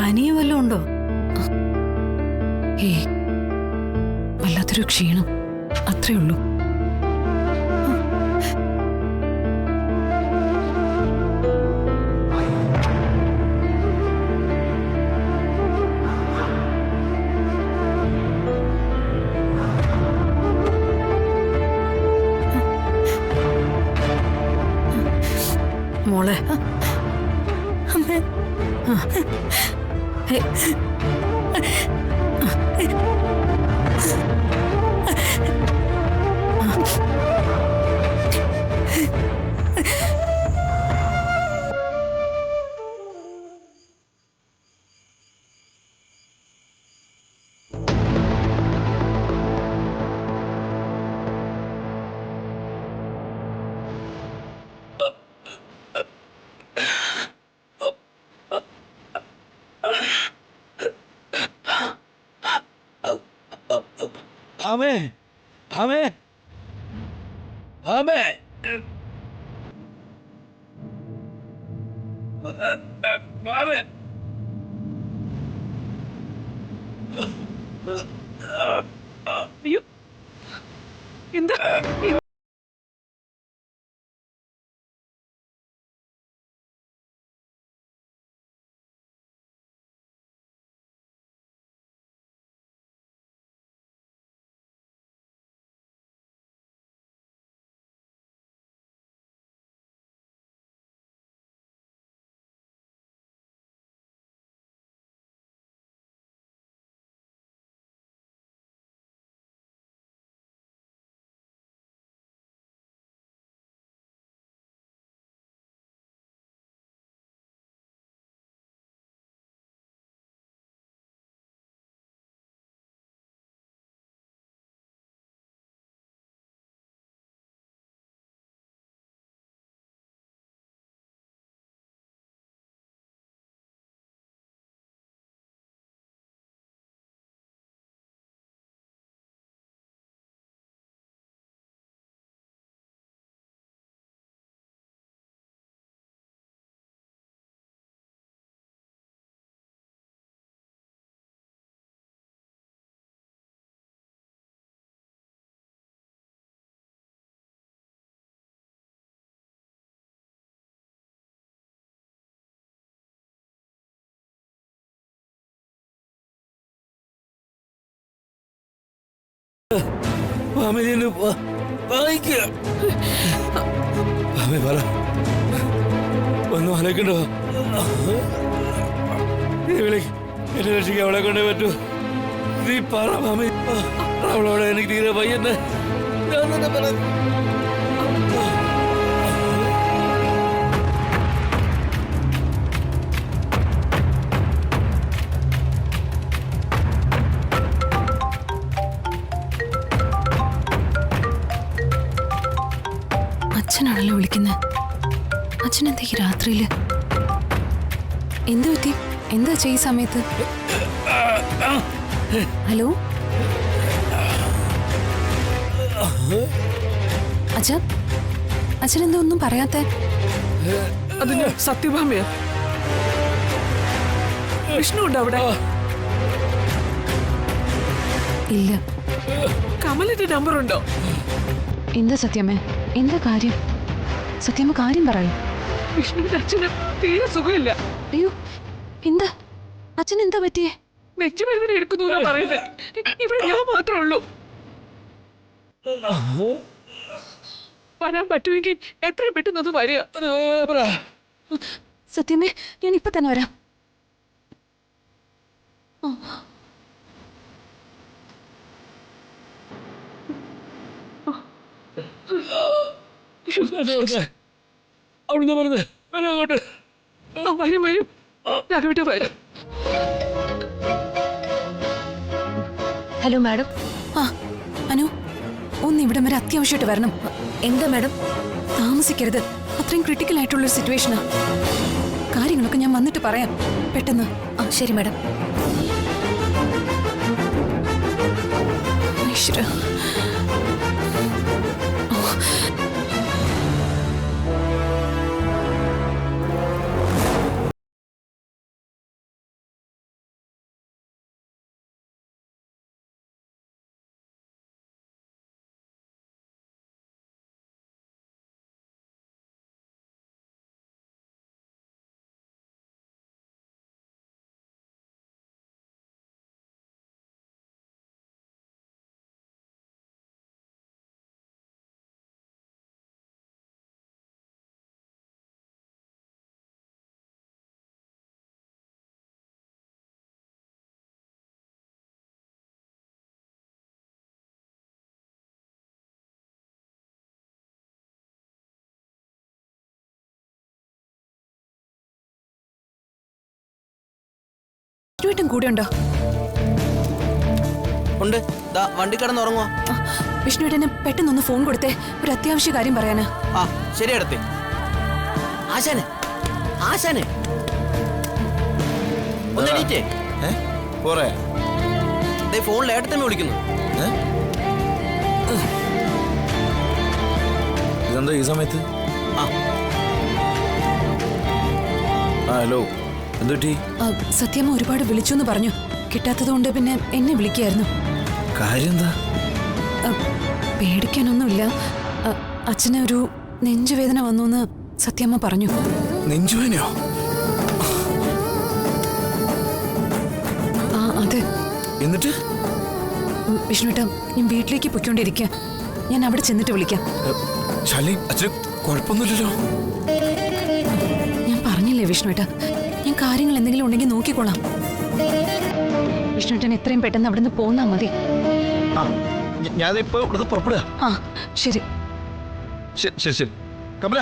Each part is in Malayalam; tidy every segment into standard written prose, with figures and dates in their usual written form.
പനിയോ വല്ലതും ഉണ്ടോ? ഏ വല്ലാത്തൊരു ക്ഷീണം, അത്രേ ഉള്ളൂ. മോളെ ഭാമേ, ഭാമേ, ഭാമേ, ഭാമേ. അയ്യോ എന്താ ഭാമേ, നീ വായിക്കുക. ഭാമേ, പറ, ഒന്നും ആലോചിക്കണ്ടോ? എന്നെ രക്ഷിക്കാൻ അവളെ കൊണ്ടേ പറ്റൂ. നീ പറ ഭാമേ, അവളോടെ എനിക്ക് തീരെ വയ്യെന്ന് ഞാൻ തന്നെ പറ. അച്ഛനാണല്ലോ വിളിക്കുന്നത്. അച്ഛൻ എന്താ ഈ രാത്രിയില്? എന്ത് പറ്റി? എന്താ ഈ സമയത്ത്? ഹലോ അച്ഛ, അച്ഛൻ എന്താ ഒന്നും പറയാത്തെ? അതിന് സത്യഭാമയാ. വിഷ്ണു ഉണ്ടോ അവിടെ? ഇല്ല. കമലിന്റെ നമ്പർ ഉണ്ടോ? എന്താ സത്യമേ, എന്താ കാര്യം? സത്യമ്മ കാര്യം പറയും. വിഷ്ണുവിന്റെ അച്ഛന് തീരെ സുഖമില്ല. അയ്യോ, എന്താ അച്ഛൻ എന്താ പറ്റിയേ? നെഞ്ചുവേദന എടുക്കുന്നു പറയുന്നത്. ഇവിടെ ഞാൻ മാത്രമേ ഉള്ളൂ. വരാൻ പറ്റുമെങ്കിൽ എത്രയും പെട്ടെന്ന് അത് വരിക. സത്യമേ, ഞാൻ ഇപ്പൊ തന്നെ വരാം. അവിടുന്ന് പറഞ്ഞത് അങ്ങോട്ട് വരും വരും, രാഘവേട്ട വരും. Hello madam. ആ അനു, ഒന്ന് ഇവിടം വരെ അത്യാവശ്യമായിട്ട് വരണം. എന്താ മാഡം? താമസിക്കരുത്, അത്രയും ക്രിട്ടിക്കൽ ആയിട്ടുള്ളൊരു സിറ്റുവേഷനാ. കാര്യങ്ങളൊക്കെ ഞാൻ വന്നിട്ട് പറയാം പെട്ടെന്ന്. ആ ശരി മാഡം. ഈശ്വരാ. വിഷ്ണുവേട്ടൻ കൂടെ ഉണ്ടോ? ഉണ്ട്, ദാ വണ്ടി കിടന്ന് ഉറങ്ങുവാ. വിഷ്ണുവേട്ടന് പെട്ടെന്നൊന്ന് ഫോൺ കൊടുത്തേ, ഒരു അത്യാവശ്യ കാര്യം പറയാനാ. ആ ശരി അടുത്ത്. ആശാനെ ആശാനെ ഒന്ന് എണീറ്റേ. പോറേ ഫോണിൽ ഏട്ടത്തമ്മ വിളിക്കുന്നു. ഇതെന്താ ഈ സമയത്ത്? ആ ഹലോ, എന്തുപറ്റി? സത്യമ്മ ഒരുപാട് വിളിച്ചു എന്ന് പറഞ്ഞു. കിട്ടാത്തതുകൊണ്ട് പിന്നെ എന്നെ വിളിക്കായിരുന്നു. കാര്യം എന്താ? പേടിക്കാനൊന്നുമില്ല. അച്ഛന് ഒരു നെഞ്ചുവേദന വന്നു എന്ന് സത്യമ്മ പറഞ്ഞു. നെഞ്ചുവേനയോ? ആ അതെ. എന്നിട്ട് വിഷ്ണുവേട്ട, ഞാൻ വീട്ടിലേക്ക് പൊയ്ക്കൊണ്ടിരിക്കുക. ഞാൻ അവിടെ ചെന്നിട്ട് വിളിക്കാം. ശാലിനി, അച്ഛന് കുഴപ്പമൊന്നുമില്ലല്ലോ? ഞാൻ പറഞ്ഞില്ലേ വിഷ്ണുവേട്ട, ഞാൻ കാര്യങ്ങൾ എന്തെങ്കിലും ഉണ്ടെങ്കിൽ നോക്കിക്കോളാം. വിഷ്ണുവേട്ടൻ എത്രയും പെട്ടെന്ന് അവിടെ നിന്ന് പോന്നാ മതി. ഞാനിപ്പോ ഇവിടുന്ന് പുറപ്പെടുക. ആ ശരി. ശരി ശരി. കമല,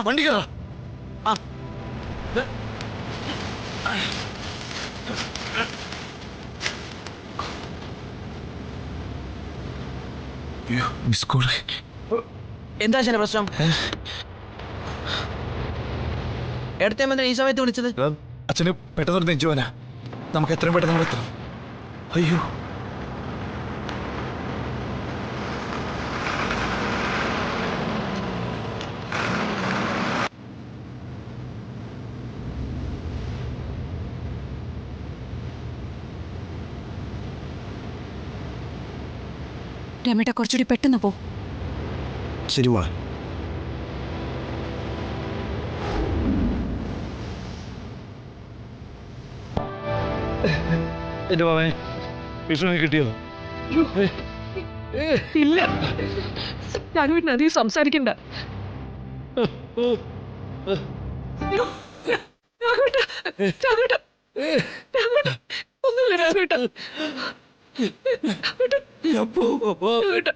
വണ്ടി കയറാ. എന്താ ആശാനെ പ്രശ്നം? ഏട്ടത്തമ്മ ഈ സമയത്ത് വിളിച്ചത്? അച്ഛന് പെട്ടെന്നൊരു നെഞ്ചുവേന. നമുക്ക് എത്രയും പെട്ടെന്ന് അവിടെ എത്തണം. അയ്യോ, രമേട്ട, കുറച്ചുകൂടി പെട്ടെന്ന് പോ. ശരി വാ. എന്റെ മാമേ, വിഷ്ണുവിനെ കിട്ടിയോ? ഇല്ല, രാഘവേട്ടൻ അധികം സംസാരിക്കണ്ട. രാഘവേട്ട, രാഘവേട്ട, രാഘവേട്ട, ഒന്നുമില്ല രാഘവേട്ട. രാഘവേട്ട,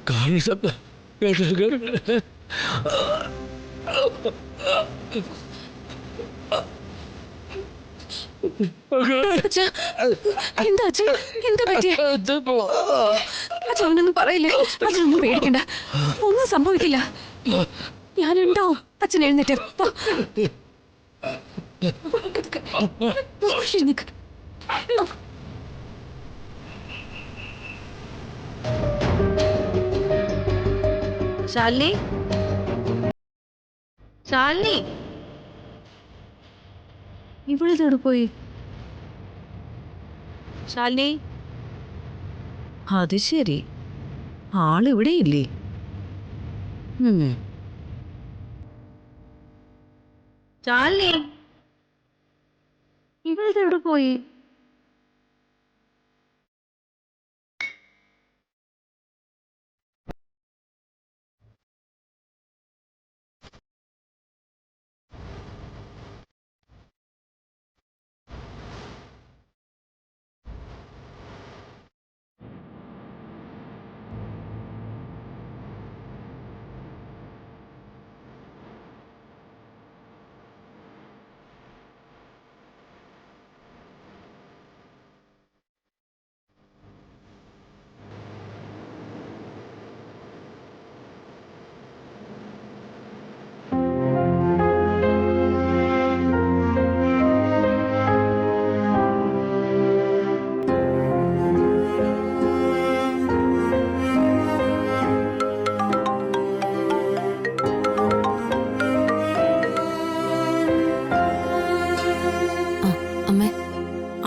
കാറിന് ശബ്ദം കേട്ടിട്ട് എന്താ അച്ഛൻ, എന്താ പറ്റിയ? അച്ഛനൊന്നും പറയില്ലേ. അച്ഛനൊന്നും പേടിക്കണ്ട, ഒന്നും സംഭവിക്കില്ല. ഞാനുണ്ടാവും. അച്ഛൻ എഴുന്നേറ്റ് പോ. എഴുന്നേക്ക്. ശാലിനി, ശാലിനി, ഇവിടെത്തോട് പോയി? ശാലിനി, അത് ശരി, ആളിവിടെ ഇല്ലേ? ശാലിനി, ഇവിടെത്തോട് പോയി?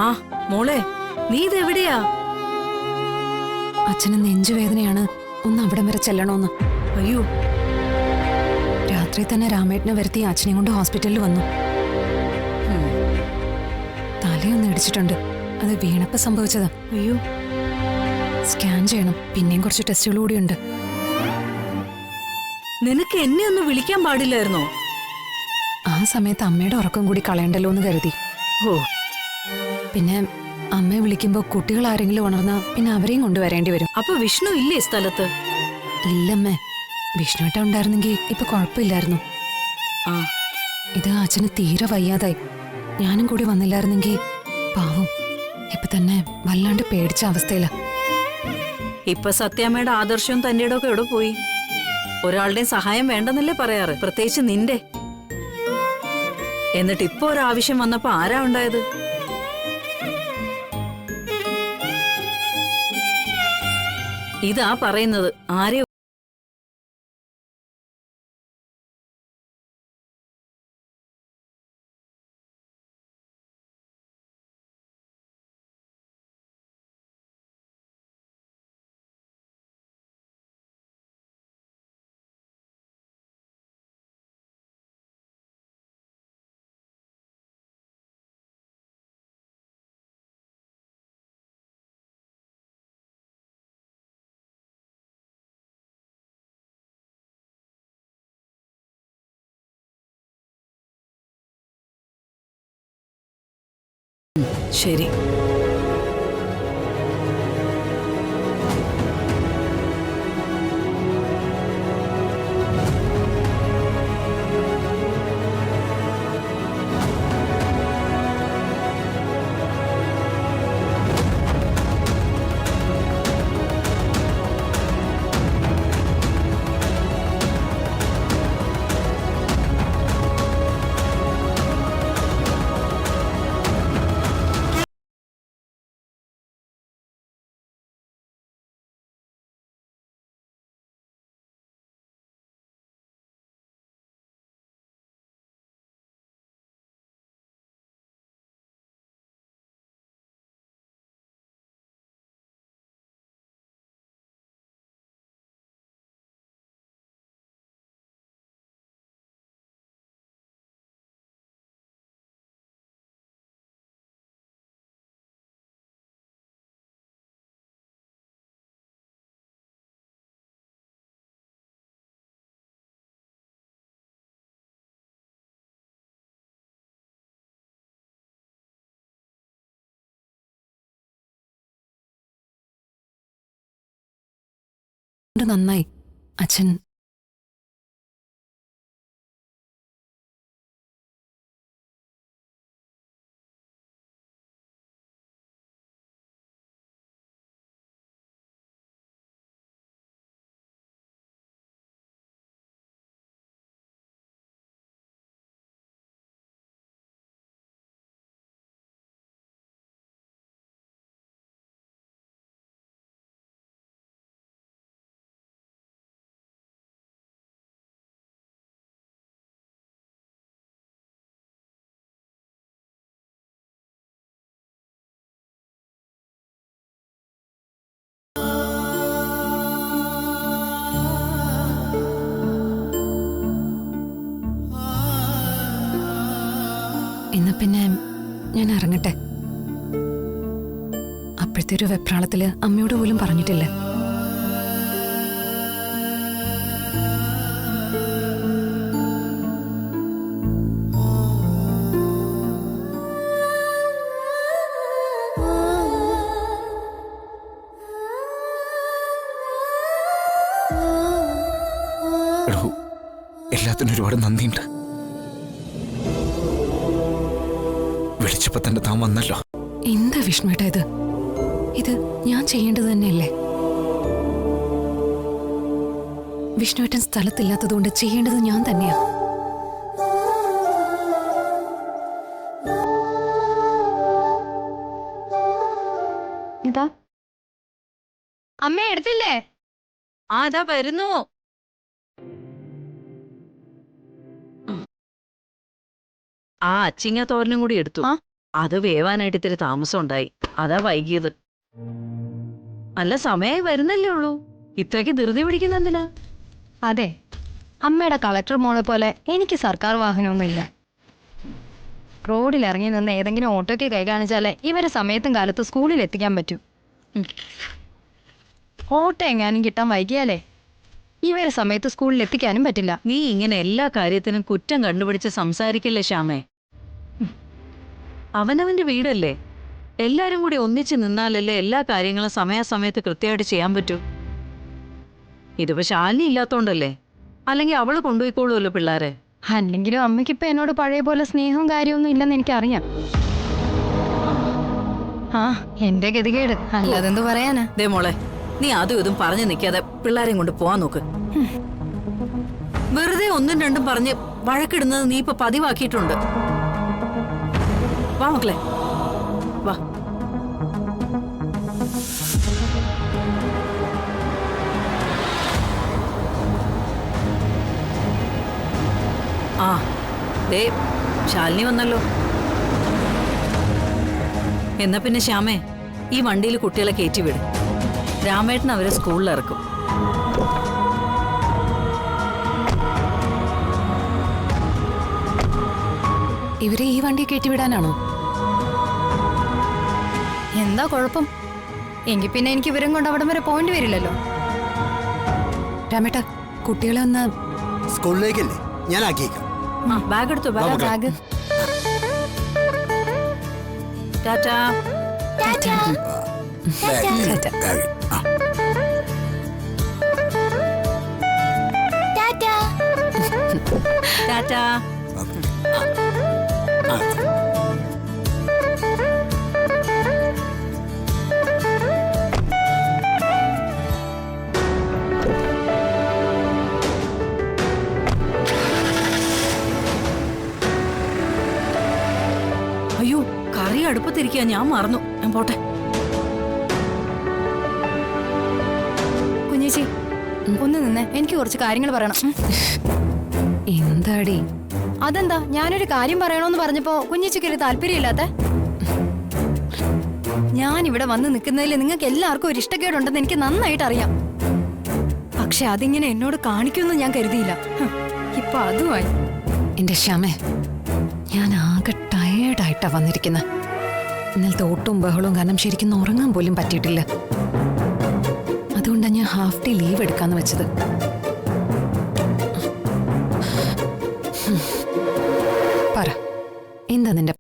ആ മോളെ, നീ ഇതെവിടെയാ? അച്ഛന് നെഞ്ചുവേദനയാണ്, ഒന്ന് അവിടം വരെ ചെല്ലണോന്ന്. അയ്യോ, രാത്രി തന്നെ രാമേട്ടനെ വരുത്തി അച്ഛനെ കൊണ്ട് ഹോസ്പിറ്റലിൽ വന്നു. തലയൊന്ന് ഇടിച്ചിട്ടുണ്ട്, അത് വീണപ്പോ സംഭവിച്ചതാ. അയ്യോ, സ്കാൻ ചെയ്യണം, പിന്നെയും കുറച്ച് ടെസ്റ്റുകൾ കൂടിയുണ്ട്. നിനക്ക് എന്നെ ഒന്ന് വിളിക്കാൻ പാടില്ലായിരുന്നോ? ആ സമയത്ത് അമ്മയുടെ ഉറക്കം കൂടി കളയണ്ടല്ലോ എന്ന് കരുതി. ഓ, പിന്നെ അമ്മയെ വിളിക്കുമ്പോ കുട്ടികൾ ആരെങ്കിലും ഉണർന്നാ പിന്നെ അവരെയും കൊണ്ടുവരേണ്ടി വരും. അപ്പൊ വിഷ്ണു ഇല്ലേ സ്ഥലത്ത്? ഇല്ലമ്മേ, വിഷ്ണുവേട്ട ഉണ്ടായിരുന്നെങ്കിൽ ഇപ്പൊ കുഴപ്പമില്ലായിരുന്നു. ആ, ഇത് അച്ഛന് തീരെ വയ്യാതായി. ഞാനും കൂടി വന്നില്ലായിരുന്നെങ്കിൽ പാവം ഇപ്പൊ തന്നെ വല്ലാണ്ട് പേടിച്ച അവസ്ഥയില. ഇപ്പൊ സത്യാമ്മയുടെ ആദർശവും തന്റെ ഒക്കെ എവിടെ പോയി? ഒരാളുടെയും സഹായം വേണ്ടെന്നല്ലേ പറയാറ്, പ്രത്യേകിച്ച് നിന്റെ. എന്നിട്ട് ഇപ്പൊ ഒരാവശ്യം വന്നപ്പോ ആരാ ഉണ്ടായത്? ഇതാ പറയുന്നത്, ആരെയോ ശരി. നന്നായി അച്ഛൻ. ഇന്ന് പിന്നെ ഞാൻ ഇറങ്ങട്ടെ. അപ്പോഴത്തെ ഒരു വെപ്രാളത്തില് അമ്മയോട് പോലും പറഞ്ഞിട്ടില്ല. എല്ലാത്തിനും ഒരുപാട് നന്ദിയുണ്ട്. വിളിച്ചപ്പോ തന്നെ താൻ വന്നല്ലോ. എന്താ വിഷ്ണുവേട്ട ഇത്? ഇത് ഞാൻ ചെയ്യേണ്ടത് തന്നെയല്ലേ? വിഷ്ണുവേട്ടൻ സ്ഥലത്തില്ലാത്തതുകൊണ്ട് ചെയ്യേണ്ടത് ഞാൻ തന്നെയാ. ഇതാ അമ്മ എടുത്തില്ലേ? ആ, അതാ വരുന്നു. ആ അച്ചിങ്ങ തോരനും കൂടി എടുത്തു. അത് വേവാനായിട്ട് ഇത്തിരി താമസം ഉണ്ടായി, അതാ വൈകിയത്. അല്ല, സമയമായി വരുന്നല്ലേ ഉള്ളൂ, ഇത്രയ്ക്ക് ധൃതി പിടിക്കുന്നെന്തിനാ? അതെ, അമ്മയുടെ കളക്ടർ മോളെ പോലെ എനിക്ക് സർക്കാർ വാഹനമൊന്നുമില്ല. റോഡിൽ ഇറങ്ങി നിന്ന് ഏതെങ്കിലും ഓട്ടോയ്ക്ക് കൈ കാണിച്ചാലേ ഇവരെ സമയത്തും കാലത്ത് സ്കൂളിൽ എത്തിക്കാൻ പറ്റൂ. ഓട്ടോ എങ്ങാനും കിട്ടാൻ വൈകിയാലേ ഇവരെ സമയത്ത് സ്കൂളിൽ എത്തിക്കാനും പറ്റില്ല. നീ ഇങ്ങനെ എല്ലാ കാര്യത്തിനും കുറ്റം കണ്ടുപിടിച്ച് സംസാരിക്കില്ലേ ശ്യാമേ. അവനവന്റെ വീടല്ലേ, എല്ലാരും കൂടി ഒന്നിച്ച് നിന്നാലല്ലേ എല്ലാ കാര്യങ്ങളും സമയാസമയത്ത് കൃത്യമായിട്ട് ചെയ്യാൻ പറ്റൂ. ഇതിപ്പോ ശാലിനി ഇല്ലാത്തോണ്ടല്ലേ, അല്ലെങ്കിൽ അവള് കൊണ്ടുപോയിക്കോളൂല്ലോ പിള്ളേരെ. അല്ലെങ്കിലും അമ്മയ്ക്കിപ്പോ എന്നോട് പഴയ പോലെ സ്നേഹവും കാര്യമൊന്നും ഇല്ലെന്ന് എനിക്കറിയാം. ആ എന്റെ ഗതികേട്, അല്ലാതെന്ത് പറയാനാ. ദേ മോളെ, നീ അതും ഇതും പറഞ്ഞു നിൽക്കാതെ പിള്ളേരെയും കൊണ്ട് പോവാൻ നോക്ക്. വെറുതെ ഒന്നും രണ്ടും പറഞ്ഞ് വഴക്കിടുന്നത് നീ ഇപ്പൊ പതിവാക്കിയിട്ടുണ്ട്. വാ മക്കളെ വാ. ആ ദേ ശാലിനി വന്നല്ലോ. എന്നാ പിന്നെ ശ്യാമേ, ഈ വണ്ടിയിൽ കുട്ടികളെ കയറ്റിവിടും. രാമേട്ടൻ അവരെ സ്കൂളിൽ ഇറക്കും. ഇവരെ ഈ വണ്ടി കയറ്റിവിടാനാണോ? എന്താ കുഴപ്പം? എങ്കിൽ പിന്നെ എനിക്ക് ഇവരും കൊണ്ട് അവിടം വരെ പോകേണ്ടി വരില്ലല്ലോ. രാമേട്ട, കുട്ടികളെ ഒന്ന് സ്കൂളിലേക്കല്ലേ, ഞാൻ ആക്കിയേക്കാം. ആ ബാഗ് എടുത്തു. ബാഗ് ടാറ്റാ. ടാറ്റാ. അയ്യോ, കറി അടുപ്പത്തിരിക്കുക, ഞാൻ മറന്നു. ഞാൻ പോട്ടെ. കുഞ്ഞേച്ചി ഒന്ന് നിന്നേ, എനിക്ക് കുറച്ച് കാര്യങ്ങൾ പറയണം. എന്താടി? അതെന്താ, ഞാനൊരു കാര്യം പറയണോന്ന് പറഞ്ഞപ്പോ കുഞ്ഞേച്ചിക്ക് ഒരു താല്പര്യമില്ലാത്ത? ഞാൻ ഇവിടെ വന്ന് നിൽക്കുന്നതിൽ നിങ്ങൾക്ക് എല്ലാവർക്കും ഒരു ഇഷ്ടക്കേടുണ്ടെന്ന് എനിക്ക് നന്നായിട്ട് അറിയാം. പക്ഷെ അതിങ്ങനെ എന്നോട് കാണിക്കുമെന്ന് ഞാൻ കരുതിയില്ല. ഇപ്പൊ അതുമായി. എന്റെ ശ്യാമേ, ഞാൻ ആകെ ടയേർഡായിട്ടാ വന്നിരിക്കുന്നത്. ഇന്നലത്തെ ഓട്ടും ബഹളവും കാരണം ശരിക്കും ഉറങ്ങാൻ പോലും പറ്റിയിട്ടില്ല. അതുകൊണ്ടാണ് ഞാൻ ഹാഫ് ഡേ ലീവ് എടുക്കാന്ന് വെച്ചത്. പറ, എന്താ നിന്റെ?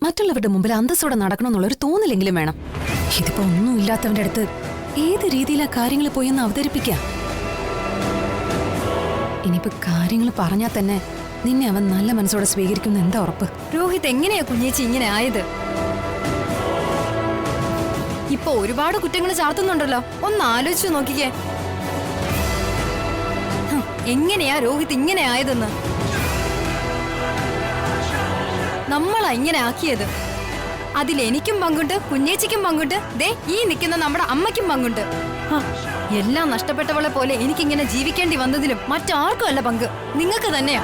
മറ്റുള്ളവരുടെ മുമ്പിൽ അന്തസ്സോടെ നടക്കണമെന്നുള്ളൊരു തോന്നലെങ്കിലും വേണം. ഇതിപ്പോ ഒന്നും ഇല്ലാത്തവന്റെ അടുത്ത് ഏത് രീതിയിലാ കാര്യങ്ങൾ പോയെന്ന് അവതരിപ്പിക്കാം. ഇനിയിപ്പോ കാര്യങ്ങൾ പറഞ്ഞാൽ തന്നെ നിന്നെ അവൻ നല്ല മനസ്സോടെ സ്വീകരിക്കുന്ന എന്താ ഉറപ്പ്? രോഹിത് എങ്ങനെയാ കുഞ്ഞേച്ചി ഇങ്ങനെ ആയത്? ഇപ്പൊ ഒരുപാട് കുറ്റങ്ങൾ ചാർത്തുന്നുണ്ടല്ലോ, ഒന്ന് ആലോചിച്ചു നോക്കിക്കേ. എങ്ങനെയാ രോഹിത് ഇങ്ങനെ ആയതെന്ന്? നമ്മളാ ഇങ്ങനെ ആക്കിയത്. അതിലെനിക്കും പങ്കുണ്ട്, കുഞ്ഞേച്ചിക്കും പങ്കുണ്ട്, ദേ ഈ നിൽക്കുന്ന നമ്മുടെ അമ്മയ്ക്കും പങ്കുണ്ട്. എല്ലാം നഷ്ടപ്പെട്ടവളെ പോലെ എനിക്കിങ്ങനെ ജീവിക്കേണ്ടി വന്നതിലും മറ്റാർക്കും അല്ല പങ്ക്, നിങ്ങൾക്ക് തന്നെയാ.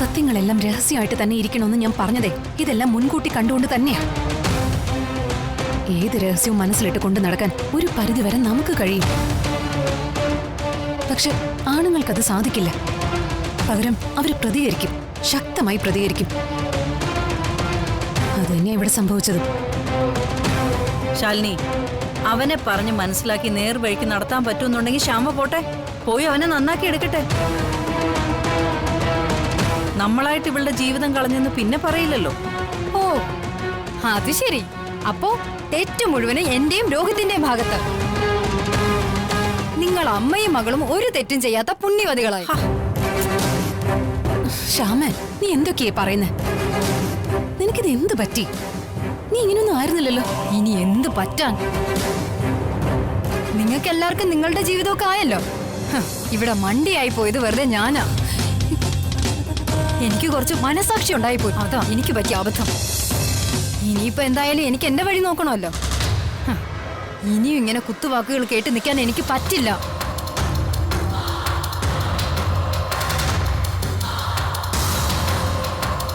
സത്യങ്ങളെല്ലാം രഹസ്യമായിട്ട് തന്നെ ഇരിക്കണമെന്ന് ഞാൻ പറഞ്ഞതേ ഇതെല്ലാം മുൻകൂട്ടി കണ്ടുകൊണ്ട് തന്നെയാ. ഏത് രഹസ്യവും മനസ്സിലിട്ട് കൊണ്ട് നടക്കാൻ ഒരു പരിധിവരെ നമുക്ക് കഴിയും. പക്ഷെ ആണുങ്ങൾക്കത് സാധിക്കില്ല. പകരം അവര് പ്രതികരിക്കും, ശക്തമായി പ്രതികരിക്കും. അത് തന്നെയാ ഇവിടെ സംഭവിച്ചത്. ശാലിനി, അവനെ പറഞ്ഞ് മനസ്സിലാക്കി നേർവഴിക്ക് നടത്താൻ പറ്റുമെന്നുണ്ടെങ്കിൽ ശ്യാമ പോട്ടെ, പോയി അവനെ നന്നാക്കി എടുക്കട്ടെ. നമ്മളായിട്ട് ഇവളുടെ ജീവിതം കളഞ്ഞെന്ന് പിന്നെ പറയില്ലല്ലോ. ഓ അത് ശരി. അപ്പോ തെറ്റ് മുഴുവനും എന്റെയും രോഹിത്തിന്റെയും ഭാഗത്ത്. നിങ്ങൾ അമ്മയും മകളും ഒരു തെറ്റും ചെയ്യാത്ത പുണ്യവതികളായി. ശ്യാമ, നീ എന്തൊക്കെയാ പറയുന്നേ? നിനക്കിത് എന്ത് പറ്റി? നീ ഇങ്ങനൊന്നും ആയിരുന്നില്ലല്ലോ. ഇനി എന്ത് പറ്റാൻ? നിങ്ങൾക്ക് എല്ലാവർക്കും നിങ്ങളുടെ ജീവിതമൊക്കെ ആയല്ലോ. ഇവിടെ മണ്ടിയായി പോയത് വെറുതെ ഞാനാ. എനിക്ക് കുറച്ച് മനസാക്ഷി ഉണ്ടായിപ്പോയി, അതാ എനിക്ക് പറ്റിയ അബദ്ധം. ഇനിയിപ്പോ എന്തായാലും എനിക്ക് എന്റെ വഴി നോക്കണമല്ലോ. ഇനിയും ഇങ്ങനെ കുത്തുവാക്കുകൾ കേട്ട് നിൽക്കാൻ എനിക്ക് പറ്റില്ല.